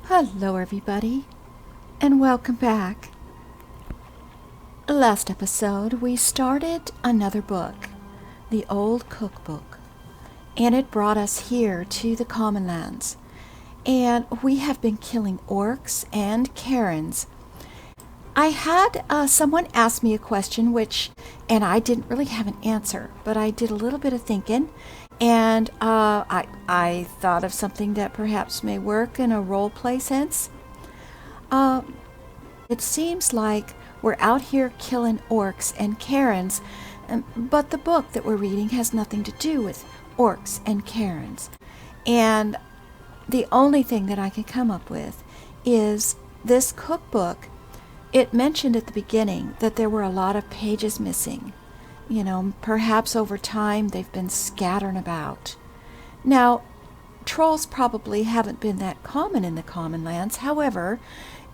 Hello everybody, and welcome back. Last episode we started another book, the Old Cookbook, and it brought us here to the Common Lands. And we have been killing orcs and Karens. I had someone ask me a question and I didn't really have an answer, but I did a little bit of thinking, and I thought of something that perhaps may work in a role play sense. It seems like we're out here killing orcs and Karens, but the book that we're reading has nothing to do with orcs and Karens. And the only thing that I can come up with is this cookbook. It mentioned at the beginning that there were a lot of pages missing. Perhaps over time they've been scattered about. Now, trolls probably haven't been that common in the Common Lands. However,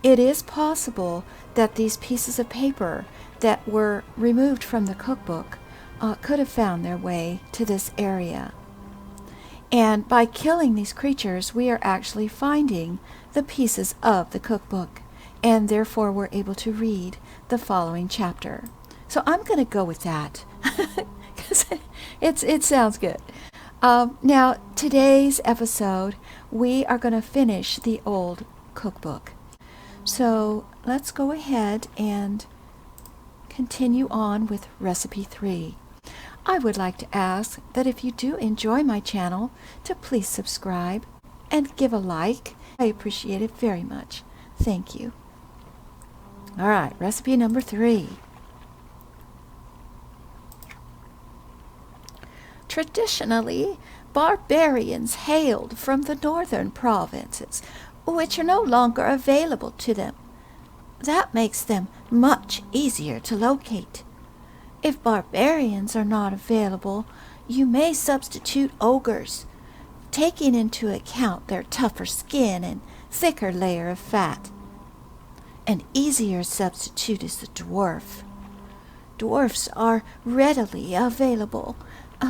it is possible that these pieces of paper that were removed from the cookbook could have found their way to this area. And by killing these creatures, we are actually finding the pieces of the cookbook, and therefore we're able to read the following chapter. So I'm going to go with that because it sounds good. Now, today's episode, we are going to finish the Old Cookbook. So let's go ahead and continue on with Recipe 3. I would like to ask that if you do enjoy my channel, to please subscribe and give a like. I appreciate it very much. Thank you. All right, recipe number 3. Traditionally, barbarians hailed from the northern provinces, which are no longer available to them. That makes them much easier to locate. If barbarians are not available, you may substitute ogres, taking into account their tougher skin and thicker layer of fat. An easier substitute is the dwarf. Dwarfs are readily available.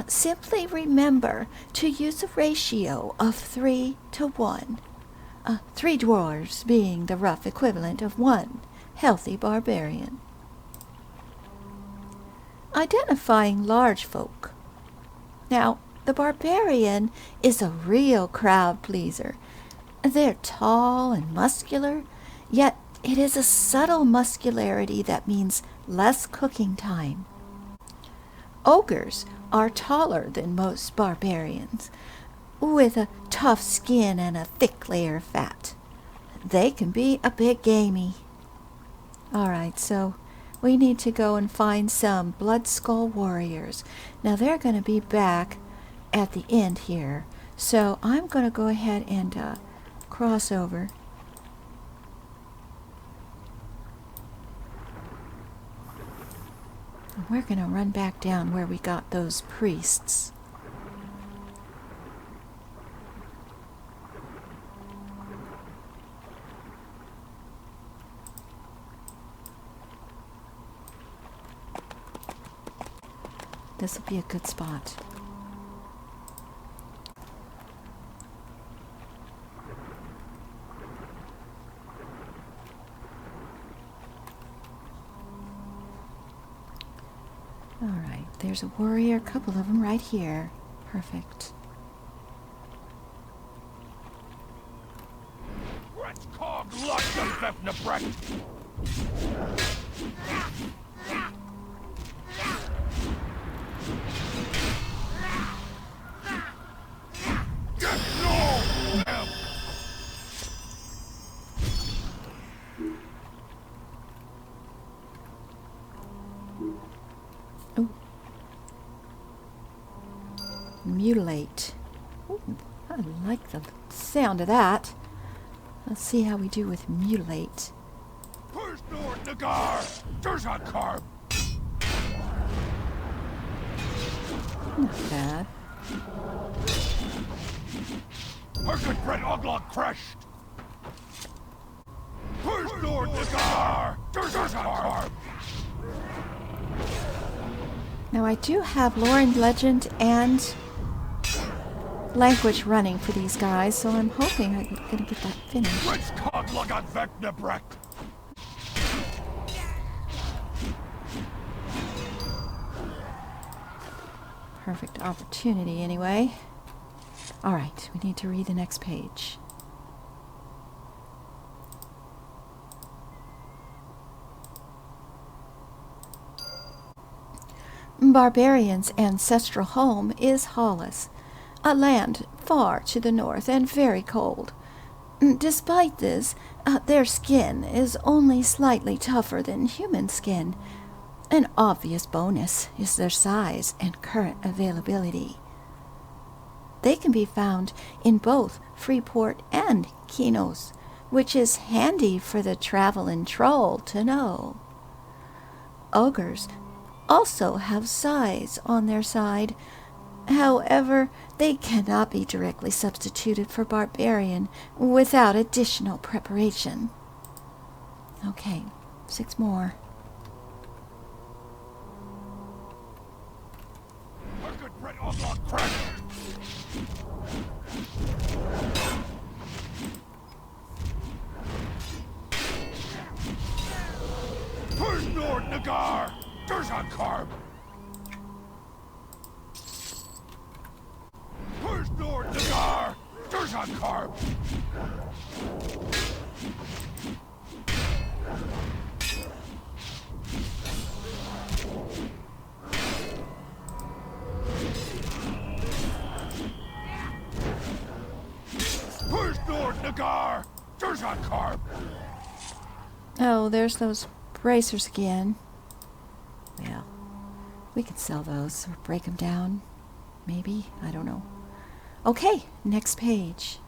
Simply remember to use a ratio of 3 to 1. 3 dwarves being the rough equivalent of 1 healthy barbarian. Identifying large folk. Now, the barbarian is a real crowd pleaser. They're tall and muscular, yet it is a subtle muscularity that means less cooking time. Ogres are taller than most barbarians, with a tough skin and a thick layer of fat. They can be a bit gamey. Alright, so we need to go and find some Blood Skull warriors. Now they're going to be back at the end here, so I'm going to go ahead and cross over. We're going to run back down where we got those priests. This will be a good spot. Alright, there's a warrior, a couple of them right here. Perfect. Mutilate. Ooh, I like the sound of that. Let's see how we do with mutilate. Where's North Nagar? There's a carb. Not bad. Our good friend Oglog crashed. Where's North Nagar? There's a carb. Now I do have Lore and Legend and language running for these guys, so I'm hoping I'm going to get that finished. Perfect opportunity, anyway. Alright, we need to read the next page. Barbarian's ancestral home is Hollis, a land far to the north and very cold. Despite this, their skin is only slightly tougher than human skin. An obvious bonus is their size and current availability. They can be found in both Freeport and Kinos, which is handy for the traveling troll to know. Ogres also have size on their side. However, they cannot be directly substituted for barbarian without additional preparation. Okay, 6 more. Where's Nord Nagar? There's a carb. Where's Nord Nagar? There's a carb. Where's Nord Nagar? There's a carb. Oh, there's those bracers again. Well, we can sell those or break them down. Maybe. I don't know. Okay, next page.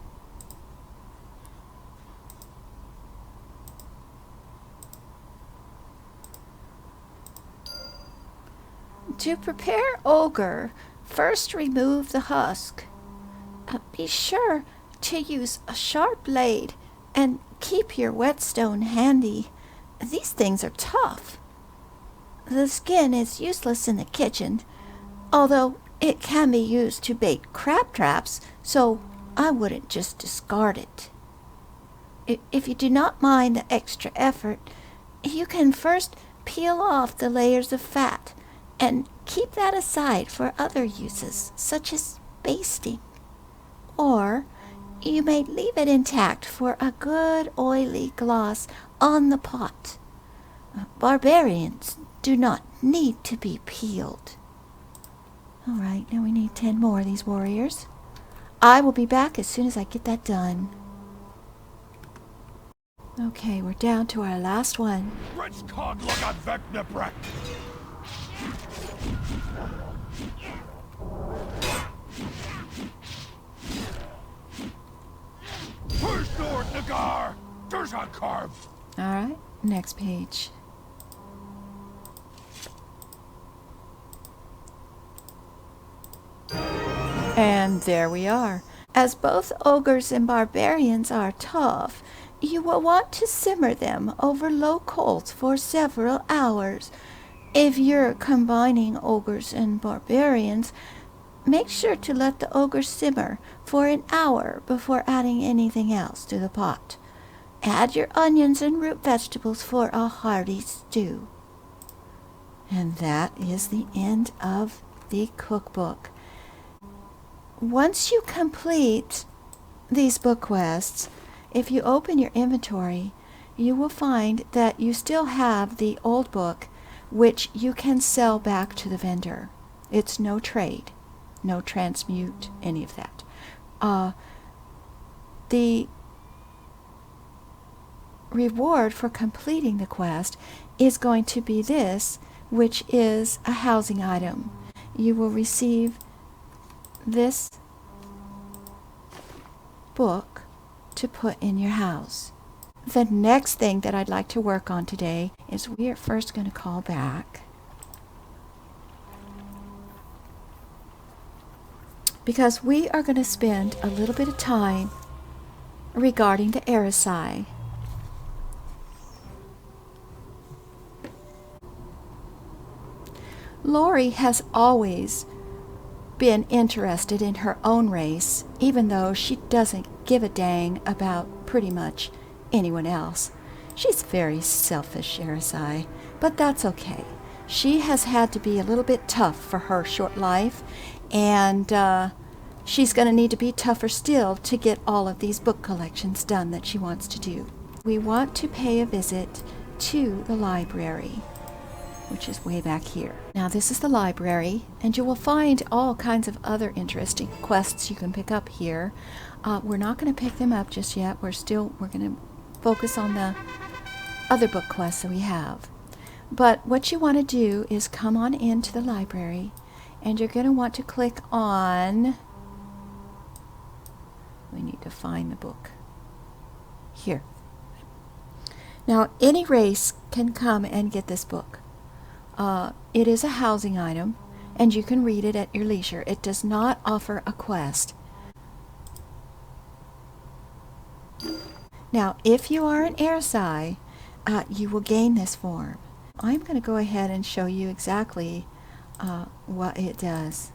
To prepare ogre, first remove the husk. Be sure to use a sharp blade and keep your whetstone handy. These things are tough. The skin is useless in the kitchen, although it can be used to bait crab traps, so I wouldn't just discard it. If you do not mind the extra effort, you can first peel off the layers of fat and keep that aside for other uses, such as basting. Or you may leave it intact for a good oily gloss on the pot. Barbarians do not need to be peeled. All right, now we need 10 more of these warriors. I will be back as soon as I get that done. Okay, we're down to our last one. Where's Nord Nagar? There's a carb. All right, next page. And there we are. As both ogres and barbarians are tough, you will want to simmer them over low coals for several hours. If you're combining ogres and barbarians, make sure to let the ogre simmer for an hour before adding anything else to the pot. Add your onions and root vegetables for a hearty stew. And that is the end of the cookbook. Once you complete these book quests, if you open your inventory, you will find that you still have the old book, which you can sell back to the vendor. It's no trade, no transmute, any of that. The reward for completing the quest is going to be this, which is a housing item. You will receive this book to put in your house. The next thing that I'd like to work on today is we are first going to call back, because we are going to spend a little bit of time regarding the Arasai. Lorrie has always been interested in her own race, even though she doesn't give a dang about pretty much anyone else. She's very selfish, Arasai, but that's okay. She has had to be a little bit tough for her short life, and she's going to need to be tougher still to get all of these book collections done that she wants to do. We want to pay a visit to the library, which is way back here. Now this is the library, and you will find all kinds of other interesting quests you can pick up here. We're not going to pick them up just yet. We're going to focus on the other book quests that we have. But what you want to do is come on into the library, and you're going to want to click on, we need to find the book here. Now any race can come and get this book. It is a housing item, and you can read it at your leisure. It does not offer a quest. Now, if you are an Arasai, you will gain this form. I'm going to go ahead and show you exactly what it does.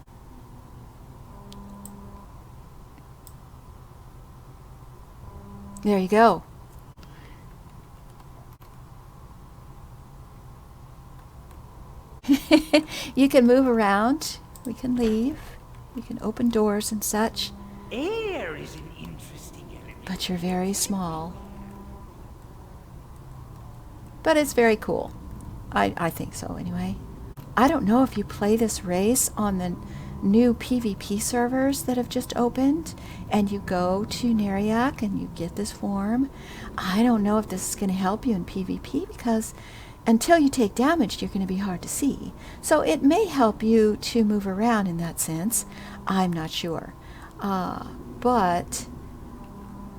There you go. You can move around, we can leave, we can open doors and such. Air is an interesting element. But you're very small. But it's very cool. I think so anyway. I don't know if you play this race on the new PvP servers that have just opened, and you go to Neriak and you get this form. I don't know if this is going to help you in PvP, because until you take damage, you're going to be hard to see. So it may help you to move around in that sense. I'm not sure. But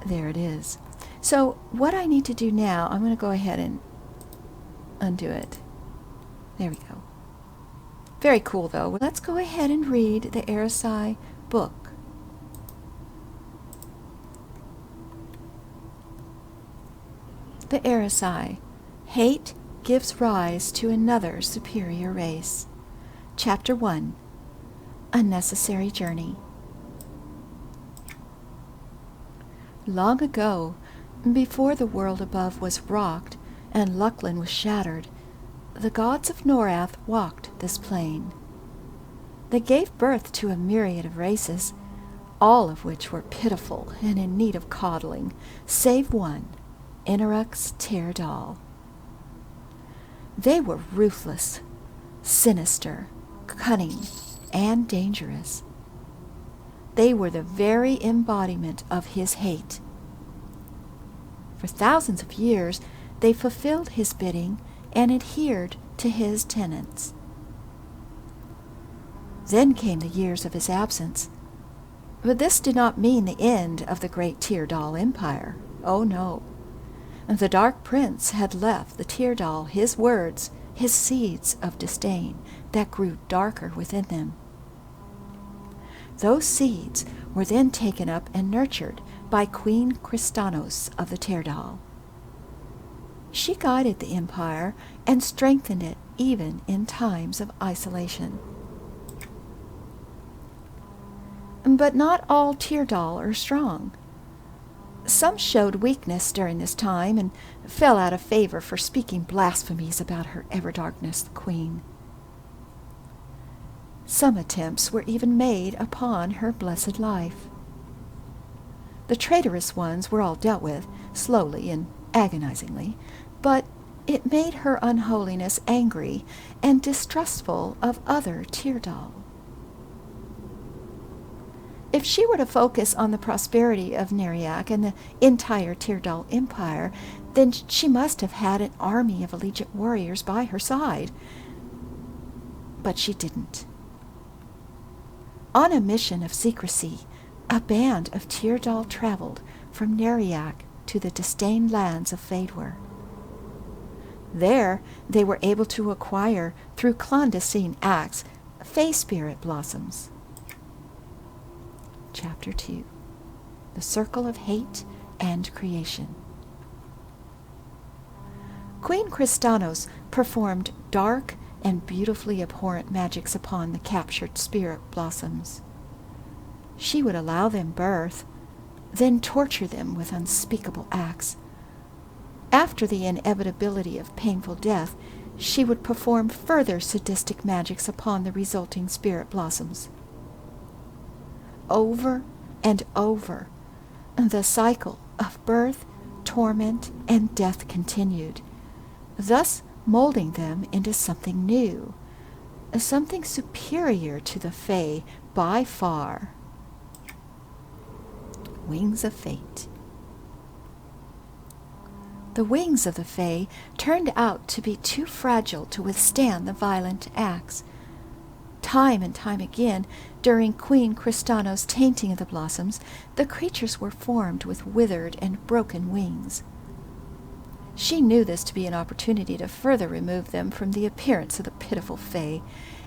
there it is. So what I need to do now, I'm going to go ahead and undo it. There we go. Very cool, though. Let's go ahead and read the Arasai book. The Arasai. Hate gives rise to another superior race. Chapter 1. A Necessary Journey. Long ago, before the world above was rocked and Lucklin was shattered, the gods of Norath walked this plain. They gave birth to a myriad of races, all of which were pitiful and in need of coddling, save one, Inarux Tyrdal. They were ruthless, sinister, cunning, and dangerous. They were the very embodiment of his hate. For thousands of years, they fulfilled his bidding and adhered to his tenets. Then came the years of his absence. But this did not mean the end of the great Tyrdal Empire. Oh no. The Dark Prince had left the Tyrdal his words, his seeds of disdain that grew darker within them. Those seeds were then taken up and nurtured by Queen Kristanos of the Tyrdal. She guided the empire and strengthened it even in times of isolation. But not all Tyrdal are strong. Some showed weakness during this time and fell out of favor for speaking blasphemies about her Everdarkness, the Queen. Some attempts were even made upon her blessed life. The traitorous ones were all dealt with, slowly and agonizingly, but it made her unholiness angry and distrustful of other Tyrdal. If she were to focus on the prosperity of Neriak and the entire Tyrdal Empire, then she must have had an army of Allegiant warriors by her side. But she didn't. On a mission of secrecy, a band of Tyrdal traveled from Neriak to the disdained lands of Fadewar. There, they were able to acquire, through clandestine acts, Fey Spirit blossoms. Chapter 2. The Circle of Hate and Creation. Queen Kristanos performed dark and beautifully abhorrent magics upon the captured spirit blossoms. She would allow them birth, then torture them with unspeakable acts. After the inevitability of painful death, she would perform further sadistic magics upon the resulting spirit blossoms. Over and over, the cycle of birth, torment, and death continued, thus molding them into something new, something superior to the Fae by far. Wings of Fate. The wings of the Fae turned out to be too fragile to withstand the violent acts. Time and time again, during Queen Cristano's tainting of the blossoms, the creatures were formed with withered and broken wings. She knew this to be an opportunity to further remove them from the appearance of the pitiful Fae,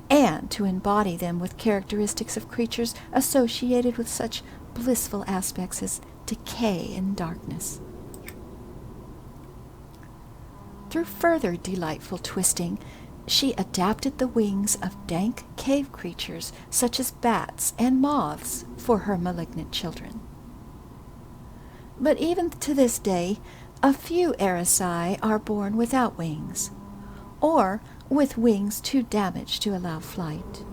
and to embody them with characteristics of creatures associated with such blissful aspects as decay and darkness. Through further delightful twisting, she adapted the wings of dank cave creatures such as bats and moths for her malignant children. But even to this day, a few Arasai are born without wings, or with wings too damaged to allow flight.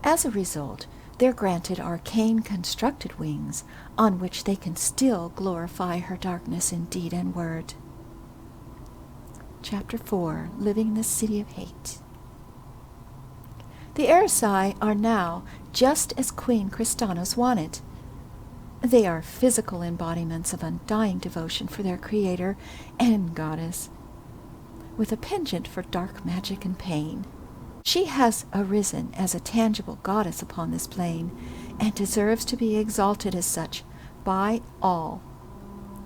As a result, they're granted arcane constructed wings on which they can still glorify her darkness in deed and word. Chapter 4, Living in the City of Hate. The Arasai are now just as Queen Cristano's wanted. They are physical embodiments of undying devotion for their creator and goddess, with a penchant for dark magic and pain. She has arisen as a tangible goddess upon this plane, and deserves to be exalted as such by all.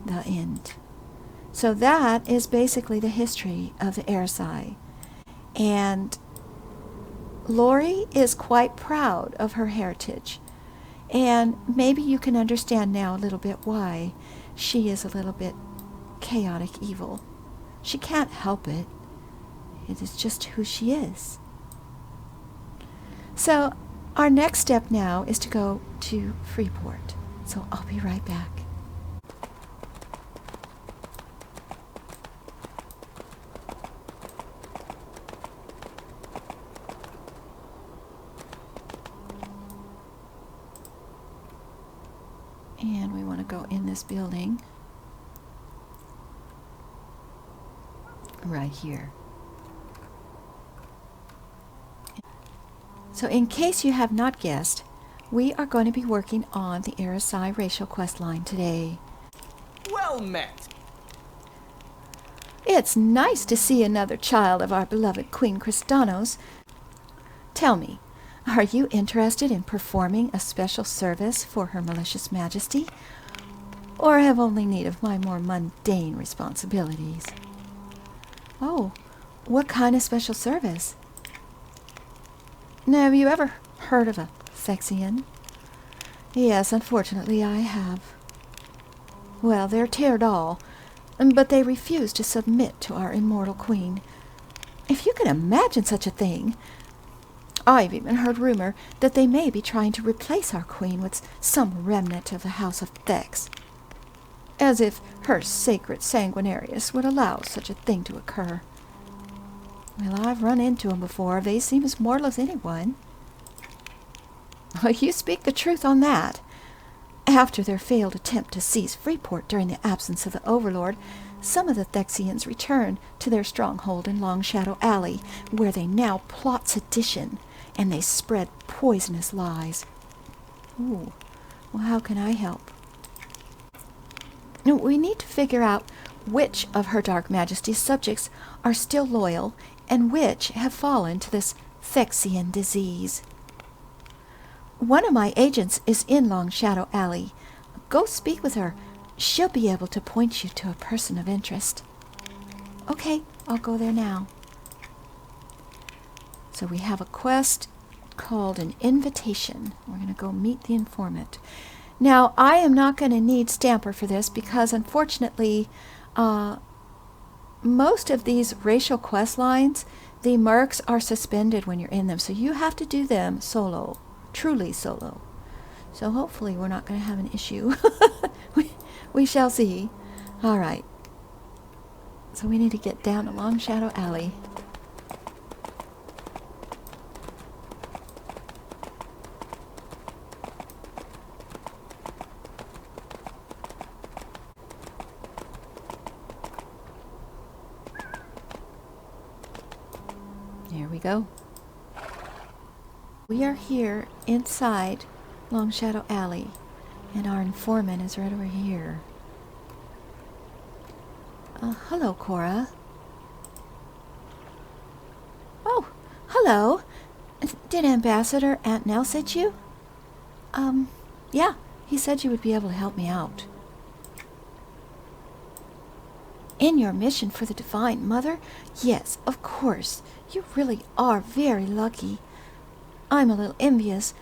The end. So that is basically the history of the Arisai. And Lorrie is quite proud of her heritage. And maybe you can understand now a little bit why she is a little bit chaotic evil. She can't help it. It is just who she is. So our next step now is to go to Freeport. So I'll be right back. And we want to go in this building right here. So in case you have not guessed, we are going to be working on the Arasai racial quest line today. Well met! It's nice to see another child of our beloved Queen Cristano's. Tell me, are you interested in performing a special service for Her Malicious Majesty, or have only need of my more mundane responsibilities? Oh, what kind of special service? Now, have you ever heard of a Thexion? Yes, unfortunately I have. Well, they're Teardal, but they refuse to submit to our immortal queen. If you can imagine such a thing, I've even heard rumor that they may be trying to replace our queen with some remnant of the House of Thex. As if her sacred sanguinarius would allow such a thing to occur. Well, I've run into 'em before. They seem as mortal as anyone. Well, you speak the truth on that. After their failed attempt to seize Freeport during the absence of the Overlord, some of the Thexians returned to their stronghold in Long Shadow Alley, where they now plot sedition, and they spread poisonous lies. Ooh, well, how can I help? We need to figure out which of Her Dark Majesty's subjects are still loyal and which have fallen to this Thexian disease. One of my agents is in Long Shadow Alley. Go speak with her. She'll be able to point you to a person of interest. Okay, I'll go there now. So we have a quest called an invitation. We're going to go meet the informant. Now, I am not going to need Stamper for this because, unfortunately, most of these racial quest lines The mercs are suspended when you're in them, so you have to do them solo. Truly solo. So hopefully we're not going to have an issue. we shall see. Alright. So we need to get down a long shadow alley. Here we go. We are here inside Long Shadow Alley, and our informant is right over here. Hello, Cora. Oh, hello. Did Ambassador Aunt Nell send you? Yeah, he said you would be able to help me out. In your mission for the Divine Mother? Yes, of course. You really are very lucky. I'm a little envious.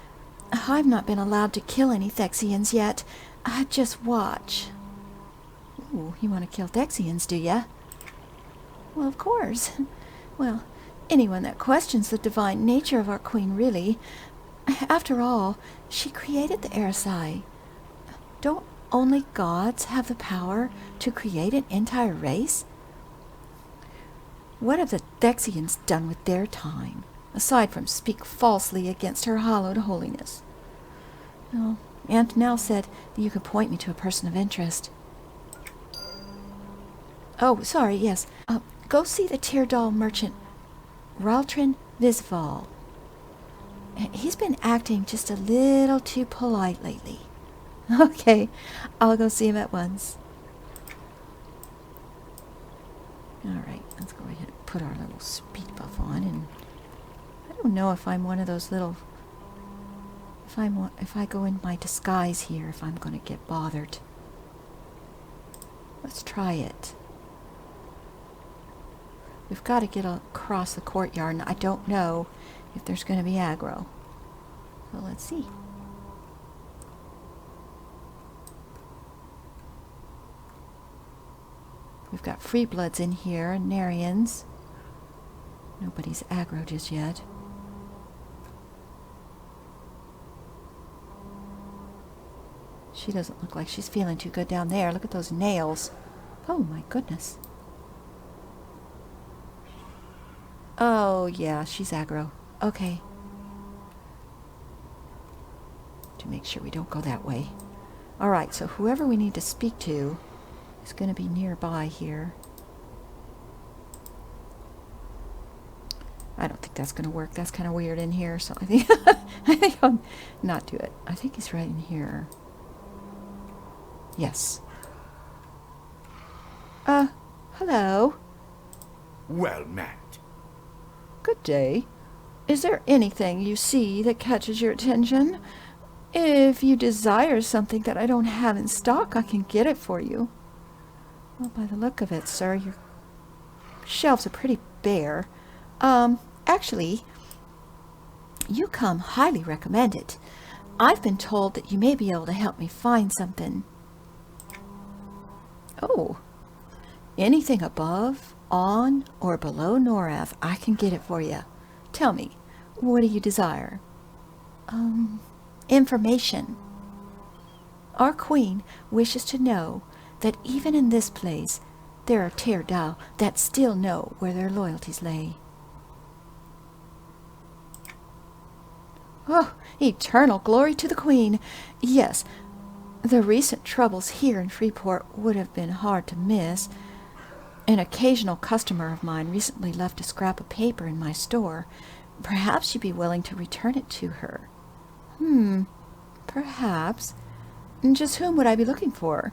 I've not been allowed to kill any Thexions yet. Just watch. Ooh, you want to kill Thexions, do ya? Well, of course. Well, anyone that questions the divine nature of our queen, really. After all, she created the Arasai. Don't only gods have the power to create an entire race? What have the Thexions done with their time, aside from speak falsely against her hallowed holiness? Well, Aunt Nell said that you could point me to a person of interest. Oh, sorry, yes. Go see the Teardoll merchant, Raltrin Visval. He's been acting just a little too polite lately. Okay, I'll go see him at once. Alright, let's go ahead and put our little speed buff on. And I don't know if I'm one of those little... If I go in my disguise here, if I'm going to get bothered. Let's try it. We've got to get across the courtyard, and I don't know if there's going to be aggro. So let's see. We've got free bloods in here, and Narians. Nobody's aggro just yet. She doesn't look like she's feeling too good down there. Look at those nails. Oh my goodness. Oh yeah, she's aggro. Okay. To make sure we don't go that way. Alright, so whoever we need to speak to is going to be nearby here. I don't think that's going to work. That's kind of weird in here, so I think I'll not do it. I think he's right in here. Yes. Hello. Well met. Good day. Is there anything you see that catches your attention? If you desire something that I don't have in stock, I can get it for you. Well, by the look of it, sir, your shelves are pretty bare. Actually, you come highly recommended. I've been told that you may be able to help me find something. Oh, anything above, on, or below Norath, I can get it for you. Tell me, what do you desire? Information. Our queen wishes to know that even in this place, there are Teardoll that still know where their loyalties lay. Oh, eternal glory to the queen! Yes, the recent troubles here in Freeport would have been hard to miss. An occasional customer of mine recently left a scrap of paper in my store. Perhaps you'd be willing to return it to her. Perhaps. Just whom would I be looking for?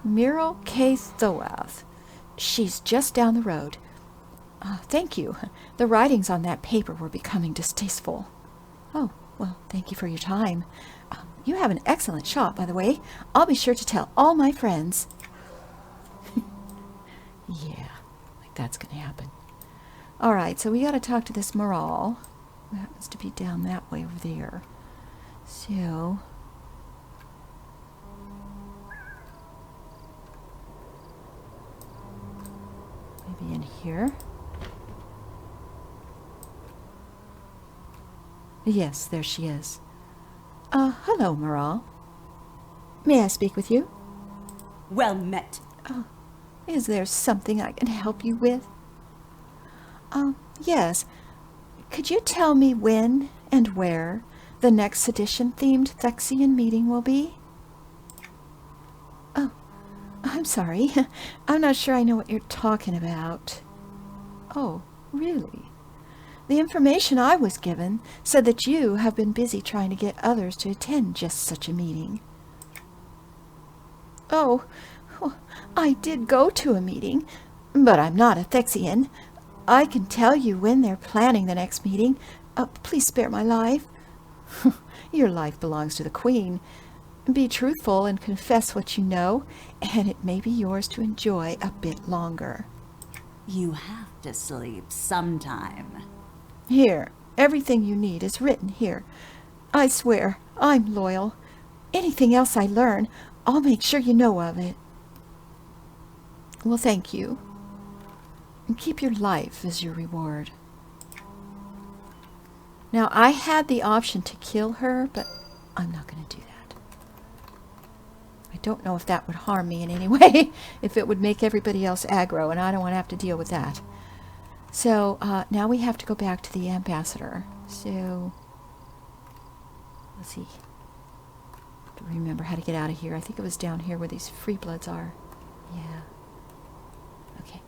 Muriel K. Thoath. She's just down the road. Thank you. The writings on that paper were becoming distasteful. Oh, well, thank you for your time. You have an excellent shop, by the way. I'll be sure to tell all my friends. Yeah, like that's going to happen. All right, so we got to talk to this Moral, who happens to be down that way over there. So... be in here. Yes, there she is. Hello, Moral. May I speak with you? Well met. Is there something I can help you with? Yes. Could you tell me when and where the next sedition-themed Thexion meeting will be? Oh, I'm sorry. I'm not sure I know what you're talking about. Oh, really? The information I was given said that you have been busy trying to get others to attend just such a meeting. Oh, I did go to a meeting, but I'm not a Thexion. I can tell you when they're planning the next meeting. Please spare my life. Your life belongs to the Queen. Be truthful and confess what you know, and it may be yours to enjoy a bit longer. You have to sleep sometime. Here, everything you need is written here. I swear, I'm loyal. Anything else I learn, I'll make sure you know of it. Well, thank you. And keep your life as your reward. Now, I had the option to kill her, but I'm not going to do that. I don't know if that would harm me in any way, if it would make everybody else aggro, and I don't want to have to deal with that. So, now we have to go back to the ambassador. So, let's see. I don't remember how to get out of here. I think it was down here where these free bloods are. Yeah. Okay.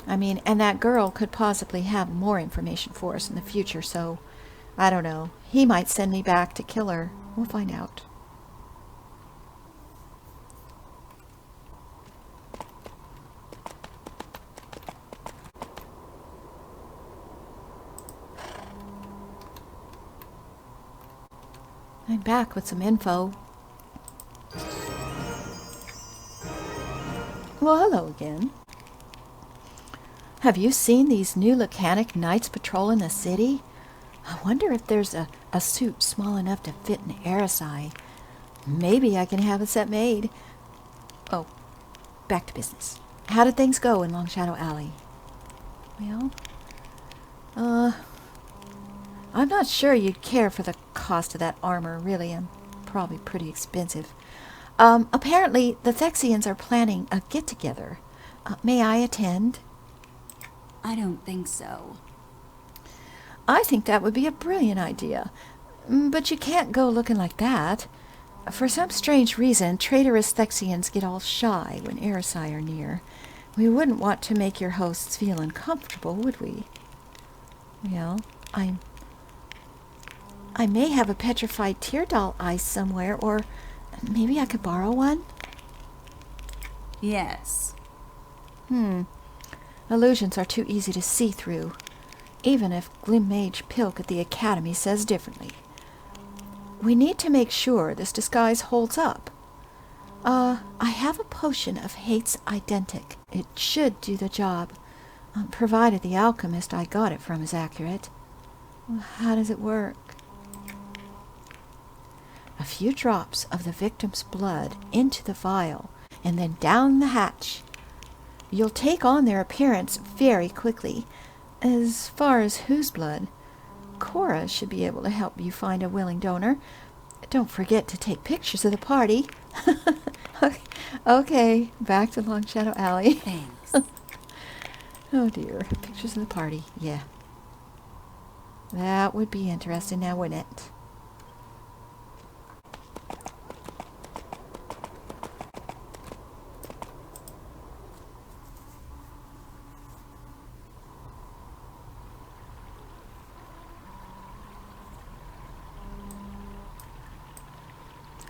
I mean, and that girl could possibly have more information for us in the future, so I don't know. He might send me back to kill her. We'll find out. I'm back with some info. Well, hello again. Have you seen these new Lacanic Knights patrolling the city? I wonder if there's a suit small enough to fit an Arasai. Maybe I can have a set made. Oh, back to business. How did things go in Long Shadow Alley? Well, I'm not sure you'd care for the cost of that armor, really. I'm probably pretty expensive. Apparently, the Thexians are planning a get-together. May I attend? I don't think so. I think that would be a brilliant idea. But you can't go looking like that. For some strange reason, traitorous Thexians get all shy when Arisai are near. We wouldn't want to make your hosts feel uncomfortable, would we? Well, I may have a petrified tear doll ice somewhere, or maybe I could borrow one? Yes. Illusions are too easy to see through, even if Glimmage Pilk at the Academy says differently. We need to make sure this disguise holds up. I have a potion of Hate's Identic. It should do the job, provided the alchemist I got it from is accurate. How does it work? A few drops of the victim's blood into the vial, and then down the hatch. You'll take on their appearance very quickly. As far as whose blood, Cora should be able to help you find a willing donor. Don't forget to take pictures of the party. Okay, back to Long Shadow Alley. Thanks. Oh dear, pictures of the party, yeah. That would be interesting now, wouldn't it?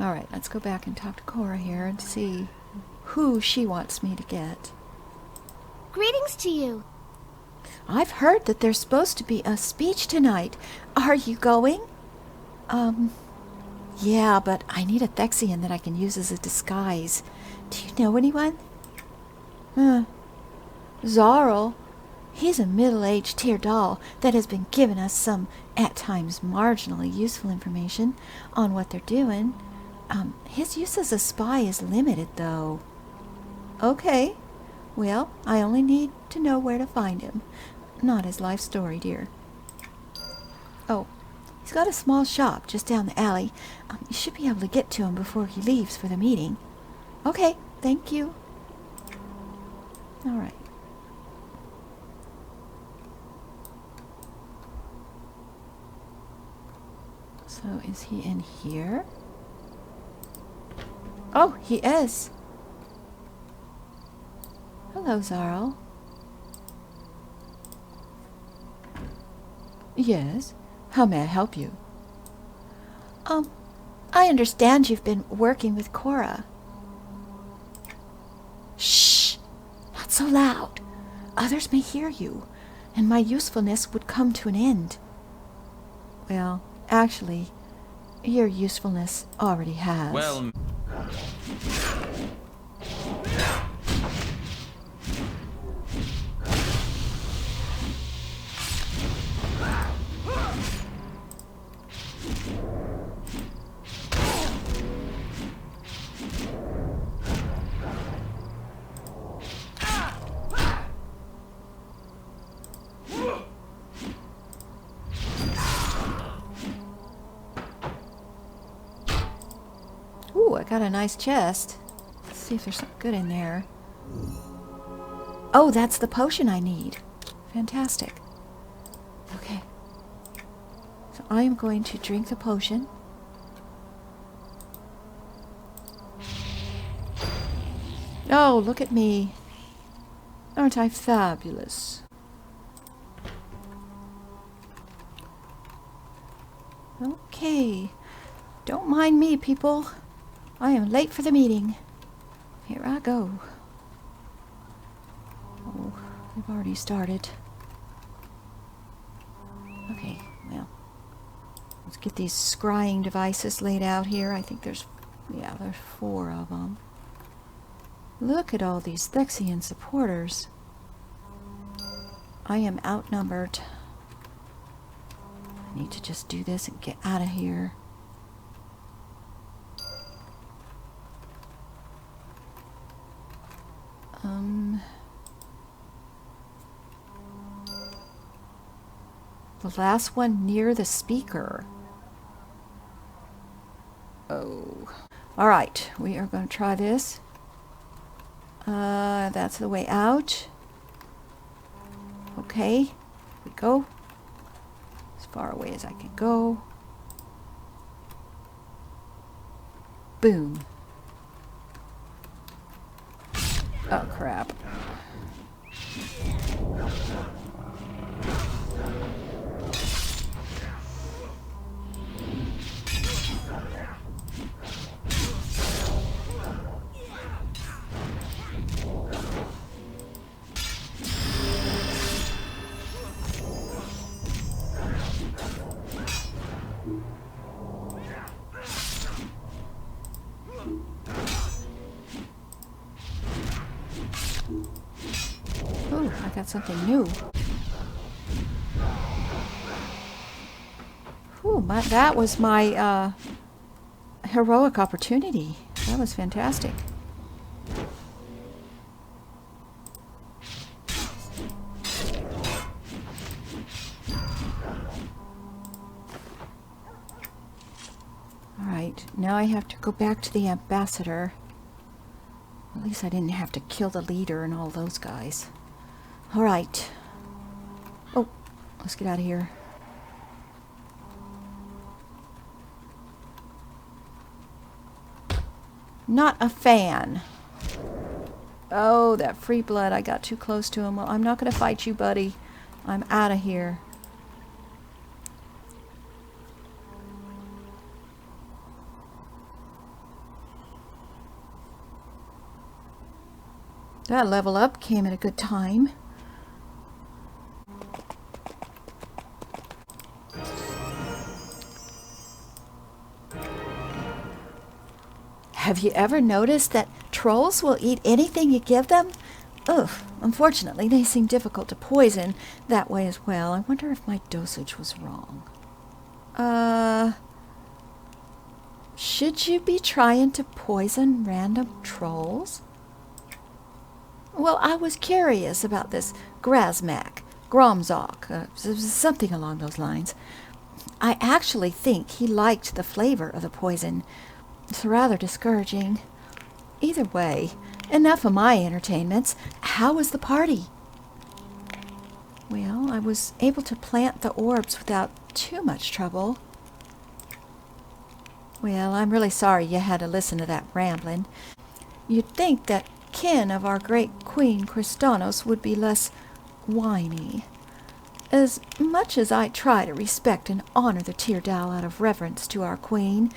Alright, let's go back and talk to Cora here and see who she wants me to get. Greetings to you. I've heard that there's supposed to be a speech tonight. Are you going? Yeah, but I need a Thexion that I can use as a disguise. Do you know anyone? Zarl. He's a middle-aged tier doll that has been giving us some, at times, marginally useful information on what they're doing. His use as a spy is limited, though. Okay. Well, I only need to know where to find him. Not his life story, dear. Oh, he's got a small shop just down the alley. You should be able to get to him before he leaves for the meeting. Okay, thank you. All right. So is he in here? Oh, he is. Hello, Zarl. Yes? How may I help you? I understand you've been working with Cora. Shh! Not so loud. Others may hear you, and my usefulness would come to an end. Well, actually, your usefulness already has. Well... Ooh, I got a nice chest. Let's see if there's something good in there. Oh, that's the potion I need. Fantastic. Okay. So I am going to drink the potion. Oh, look at me. Aren't I fabulous? Okay. Don't mind me, people. I am late for the meeting. Here I go. Oh, they've already started. Okay, well. Let's get these scrying devices laid out here. I think there's 4 of them. Look at all these Thexion supporters. I am outnumbered. I need to just do this and get out of here. The last one near the speaker. Oh. Alright, we are going to try this. That's the way out. Okay, here we go. As far away as I can go. Boom. Oh, crap. Ooh, I got something new. Ooh, that was my heroic opportunity. That was fantastic. Alright, now I have to go back to the ambassador. At least I didn't have to kill the leader and all those guys. Alright. Oh, let's get out of here. Not a fan. Oh, that free blood. I got too close to him. Well, I'm not going to fight you, buddy. I'm out of here. That level up came at a good time. Have you ever noticed that trolls will eat anything you give them? Ugh, unfortunately, they seem difficult to poison that way as well. I wonder if my dosage was wrong. Should you be trying to poison random trolls? Well, I was curious about this Gromzok, something along those lines. I actually think he liked the flavor of the poison. It's rather discouraging. Either way, enough of my entertainments. How was the party? Well, I was able to plant the orbs without too much trouble. Well, I'm really sorry you had to listen to that rambling. You'd think that kin of our great Queen Kristanos would be less whiny. As much as I try to respect and honor the Teardal out of reverence to our Queen,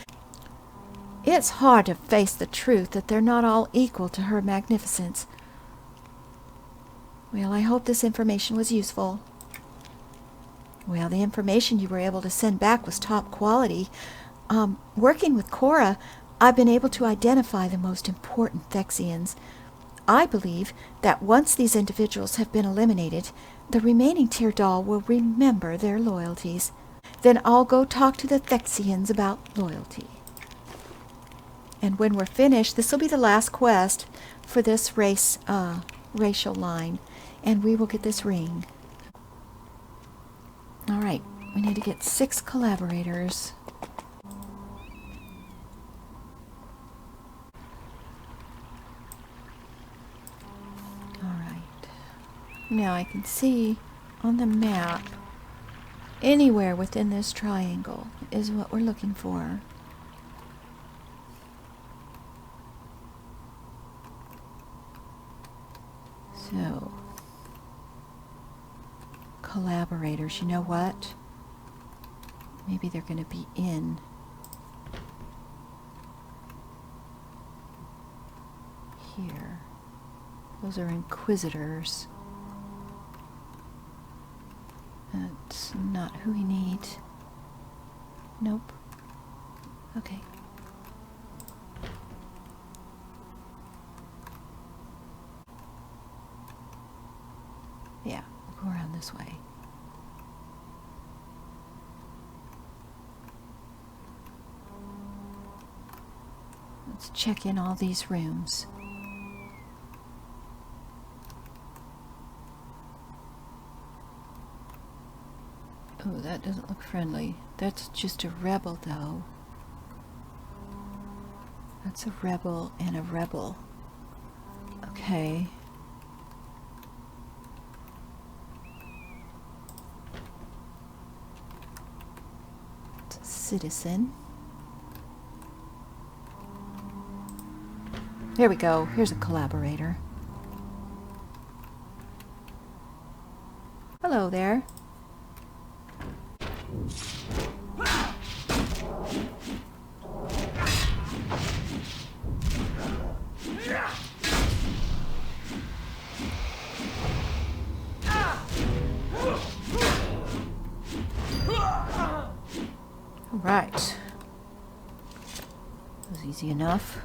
it's hard to face the truth that they're not all equal to her magnificence. Well, I hope this information was useful. Well, the information you were able to send back was top quality. Working with Cora, I've been able to identify the most important Thexions. I believe that once these individuals have been eliminated, the remaining Teardal will remember their loyalties. Then I'll go talk to the Thexions about loyalty. And when we're finished, this will be the last quest for this racial line, and we will get this ring. All right, we need to get 6 collaborators. Now I can see on the map anywhere within this triangle is what we're looking for. So, collaborators, you know what? Maybe they're going to be in here. Those are inquisitors. That's not who we need. Nope. Okay. Yeah, we'll go around this way. Let's check in all these rooms. Oh, that doesn't look friendly. That's just a rebel, though. That's a rebel and a rebel. Okay. It's a citizen. Here we go. Here's a collaborator. Hello there. Right. That was easy enough.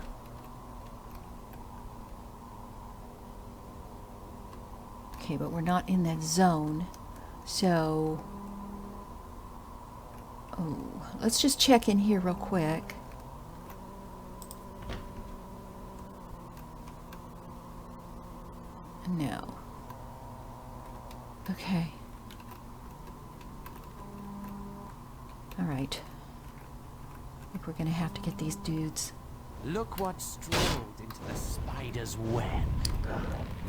Okay, but we're not in that zone. So... oh, let's just check in here real quick. No. Okay. Alright. I think we're gonna have to get these dudes. Look what strolled into the spider's web.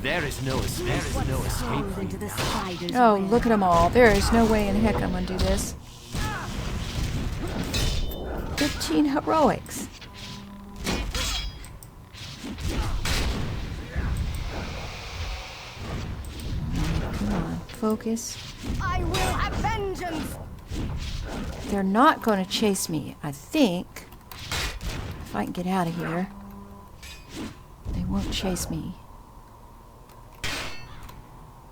There is no escape for you now. Oh, look at them all. There is no way in heck I'm gonna do this. 15 heroics. Come on, focus. I will have vengeance! They're not going to chase me, I think. If I can get out of here. They won't chase me.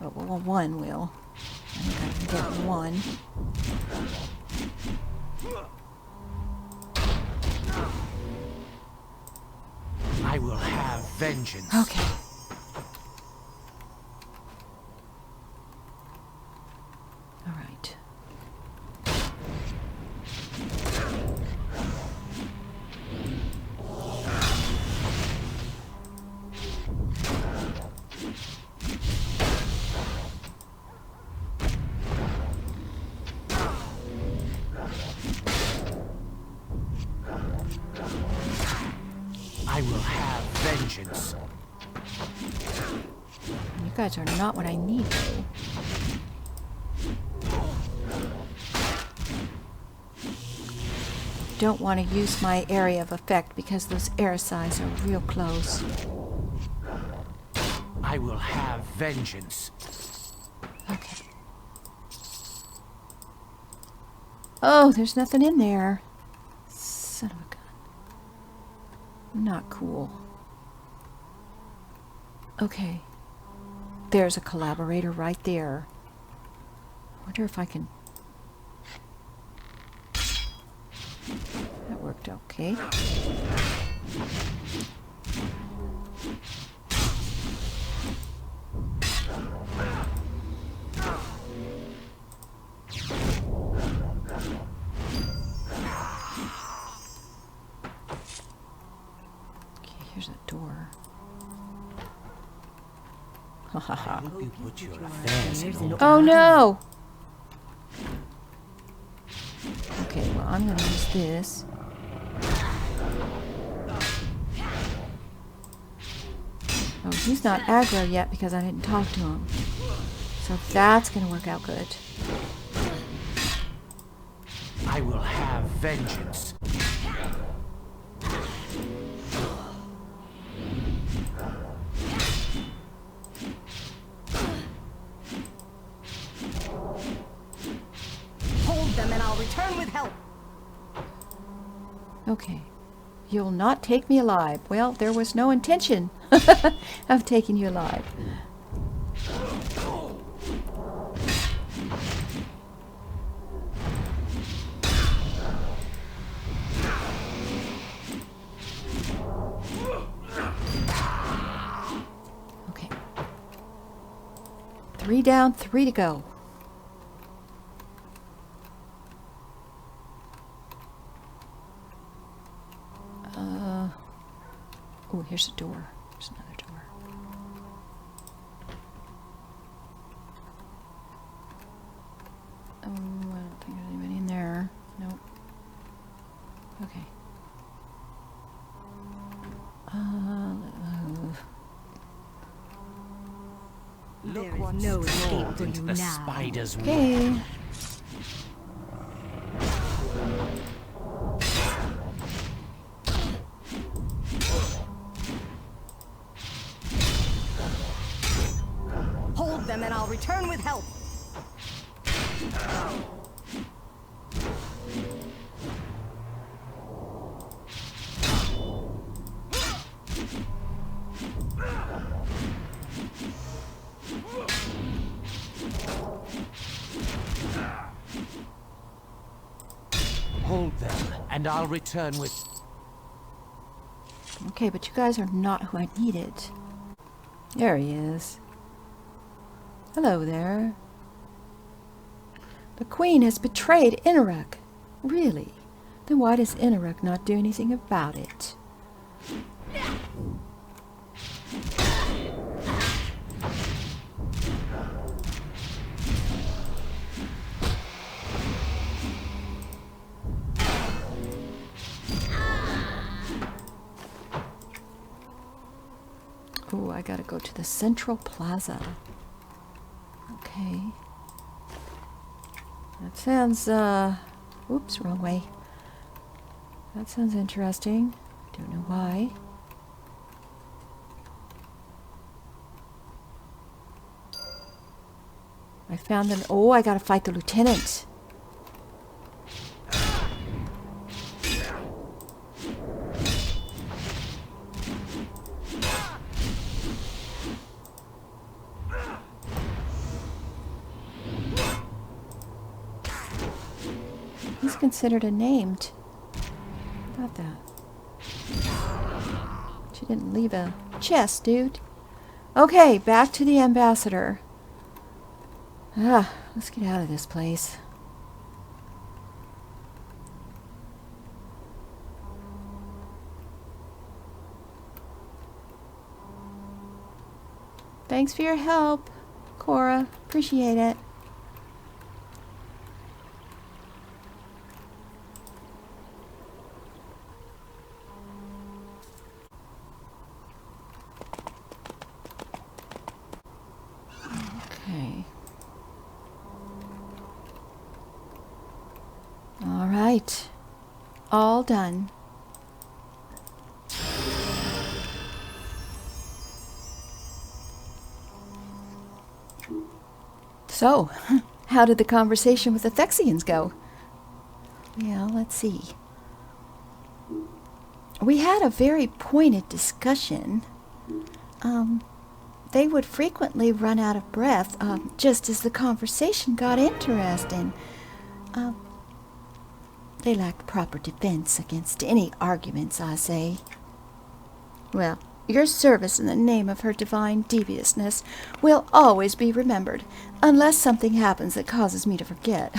Oh, well, one will. I think I can get one. I will have vengeance. Okay. guys are not what I need, though. Don't want to use my area of effect because those Arasais are real close. I will have vengeance. Okay. Oh, there's nothing in there. Son of a gun. Not cool. Okay. There's a collaborator right there. I wonder if I can... That worked okay. Here's a door. Ha ha ha. You put your affairs in order. Oh no! Okay, well I'm gonna use this. Oh, he's not aggro yet because I didn't talk to him. So that's gonna work out good. I will have vengeance. Hold them and I'll return with help. Okay. You'll not take me alive. Well, there was no intention of taking you alive. Okay. 3 down, 3 to go. Oh, here's a door. There's another door. I don't think there's anybody in there. Nope. Okay. Look what's no escape into the spider's web. Okay. Hold them and I'll return with help. Hold them, and I'll return with... Okay, but you guys are not who I needed. There he is. Hello there. The Queen has betrayed Inaruk. Really? Then why does Inaruk not do anything about it? Oh, I gotta go to the Central Plaza. Okay. That sounds, oops, wrong way. That sounds interesting. Don't know why. I found an... Oh, I gotta fight the lieutenant. He's considered a named. How about that? She didn't leave a chest, dude. Okay, back to the ambassador. Let's get out of this place. Thanks for your help, Cora. Appreciate it. Okay. All right. All done. So, how did the conversation with the Thexions go? Well, let's see. We had a very pointed discussion. They would frequently run out of breath, just as the conversation got interesting. They lacked proper defense against any arguments, I say. Well, your service in the name of her divine deviousness will always be remembered, unless something happens that causes me to forget.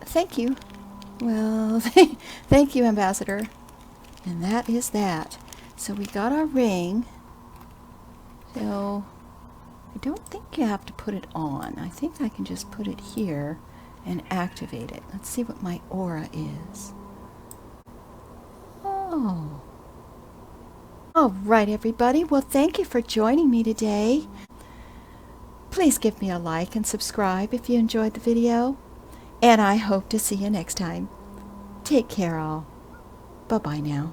Thank you. Well, thank you, Ambassador. And that is that. So we got our ring. So I don't think you have to put it on. I think I can just put it here and activate it. Let's see what my aura is. Oh. All right, everybody. Well, thank you for joining me today. Please give me a like and subscribe if you enjoyed the video. And I hope to see you next time. Take care, all. Bye-bye now.